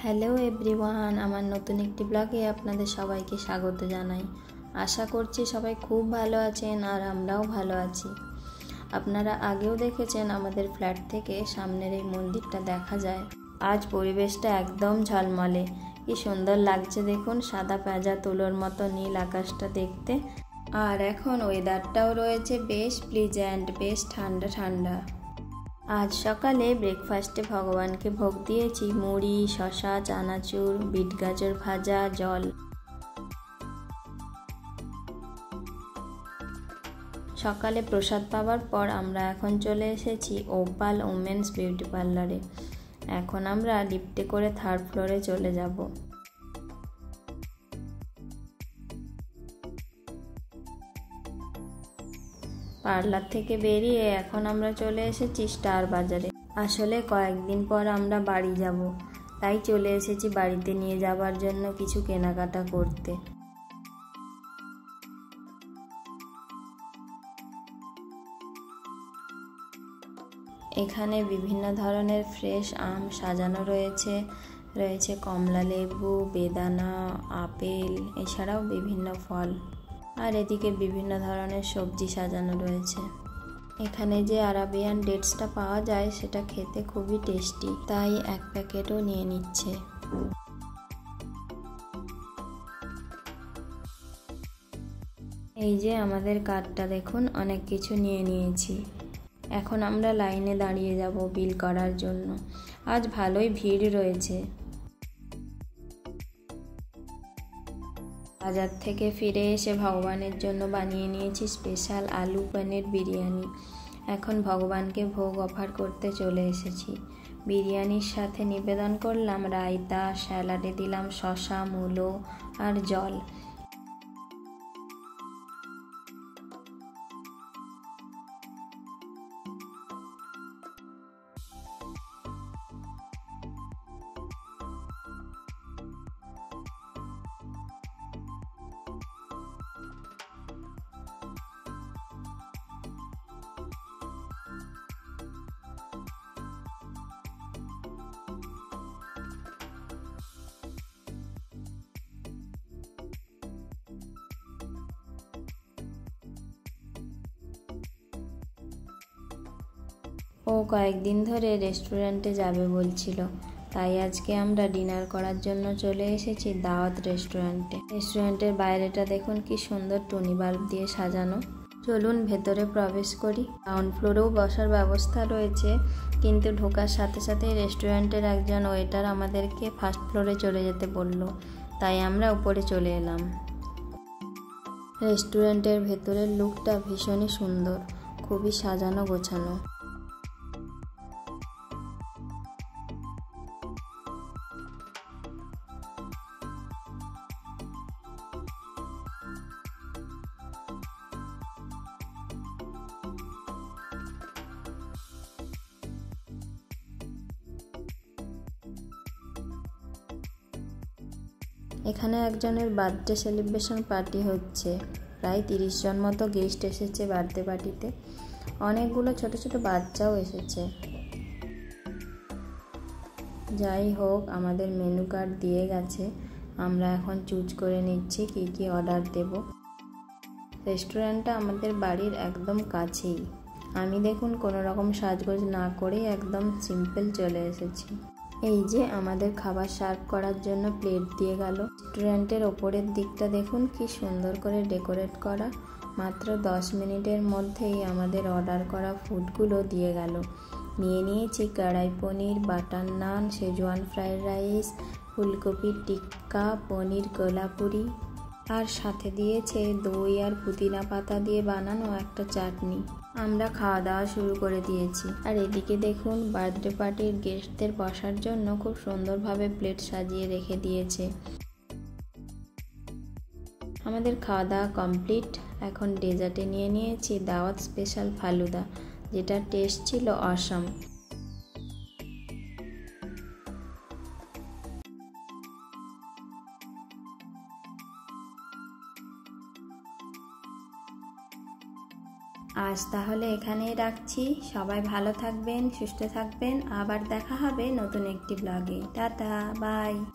Hello everyone, আমার নতুন একটি ব্লগে আপনাদের সবাইকে স্বাগত জানাই। আশা করছি সবাই খুব ভালো আছেন আর আমরাও ভালো আছি। আপনারা আগেও দেখেছেন আমাদের ফ্ল্যাট থেকে সামনের এই মন্দিরটা দেখা যায়। আজ পরিবেশটা একদম ঝলমলে, কি সুন্দর লাগছে দেখুন, সাদা পেঁজা তুলোর মতো নীল আকাশটা দেখতে। আর এখন ওয়েদারটাও রয়েছে বেশ প্লিজেন্ট, বেশ ঠান্ডা ঠান্ডা। আজ সকালে ব্রেকফাস্টে ভগবানকে ভোগ দিয়েছি মুড়ি, শসা, চানাচুর, বিট গাজর ভাজা, জল। সকালে প্রসাদ পাওয়ার পর আমরা এখন চলে এসেছি ওপাল ওমেন্স বিউটি পার্লারে। এখন আমরা লিফটে করে 3rd ফ্লোরে চলে যাব। পার্লার থেকে বেরিয়ে এখন আমরা চলে এসেছি স্টার বাজারে। আসলে কয়েকদিন পর আমরা বাড়ি যাব, তাই চলে এসেছি বাড়িতে নিয়ে যাবার জন্য কিছু কেনাকাটা করতে। এখানে বিভিন্ন ধরনের ফ্রেশ আম সাজানো রয়েছে, রয়েছে কমলা লেবু, বেদানা, আপেল, এছাড়াও বিভিন্ন ফল। আর এদিকে বিভিন্ন ধরনের সবজি সাজানো রয়েছে। এখানে যে আরাবিয়ান ডেটসটা পাওয়া যায় সেটা খেতে খুবই টেস্টি, তাই 1 প্যাকেটও নিয়ে নিচ্ছে। এই যে আমাদের কার্ডটা দেখুন, অনেক কিছু নিয়ে নিয়েছি। এখন আমরা লাইনে দাঁড়িয়ে যাব বিল করার জন্য। আজ ভালোই ভিড় রয়েছে। বাজার থেকে ফিরে এসে ভগবানের জন্য বানিয়ে নিয়েছি স্পেশাল আলু পনির বিরিয়ানি। এখন ভগবানকে ভোগ অফার করতে চলে এসেছি। বিরিয়ানির সাথে নিবেদন করলাম রায়তা, স্যালাডে দিলাম শসা, মূলো আর জল। ও কয়েকদিন ধরে রেস্টুরেন্টে যাবে বলছিল, তাই আজকে আমরা ডিনার করার জন্য চলে এসেছি দাওয়াত রেস্টুরেন্টে। রেস্টুরেন্টের বাইরেটা দেখুন কি সুন্দর টুনি বাল্ব দিয়ে সাজানো। চলুন ভেতরে প্রবেশ করি। গ্রাউন্ড ফ্লোরেও বসার ব্যবস্থা রয়েছে, কিন্তু ঢোকার সাথে সাথে রেস্টুরেন্টের একজন ওয়েটার আমাদেরকে 1st ফ্লোরে চলে যেতে বলল, তাই আমরা উপরে চলে এলাম। রেস্টুরেন্টের ভেতরের লুকটা ভীষণই সুন্দর, খুবই সাজানো গোছানো। এখানে একজনের বার্থডে সেলিব্রেশন পার্টি হচ্ছে। প্রায় 30 জন মতো গেস্ট এসেছে বার্থডে পার্টিতে। অনেকগুলো ছোট ছোট বাচ্চাও এসেছে। যাই হোক, আমাদের মেনু কার্ড দিয়ে গেছে, আমরা এখন চুজ করে নিচ্ছি কি কি অর্ডার দেব। রেস্টুরেন্টটা আমাদের বাড়ির একদম কাছেই। আমি দেখুন কোনো রকম সাজগোজ না করেই একদম সিম্পল চলে এসেছি। এই যে আমাদের খাবার সার্ভ করার জন্য প্লেট দিয়ে গেল। রেস্টুরেন্টের ওপরের দিকটা দেখুন কি সুন্দর করে ডেকোরেট করা। মাত্র 10 মিনিটের মধ্যেই আমাদের অর্ডার করা ফুডগুলো দিয়ে গেল। নিয়ে নিয়েছি কড়াই পনির, বাটার নান, শেজওয়ান ফ্রাইড রাইস, ফুলকপির টিক্কা, পনির কোলাপুরি, আর সাথে দিয়েছে দই আর পুদিনা পাতা দিয়ে বানানো একটা চাটনি। আমরা খাওয়া দাওয়া শুরু করে দিয়েছি। আর এদিকে দেখুন বার্থডে পার্টির গেস্টদের বসার জন্য খুব সুন্দরভাবে প্লেট সাজিয়ে রেখে দিয়েছে। আমাদের খাওয়া দাওয়া কমপ্লিট। এখন ডেজার্টে নিয়ে নিয়েছি দাওয়াত স্পেশাল ফালুদা, যেটার টেস্ট ছিল অসাম। আজ তাহলে এখানেই রাখছি। সবাই ভালো থাকবেন, সুস্থ থাকবেন। আবার দেখা হবে নতুন একটি ব্লগে। Tata, by.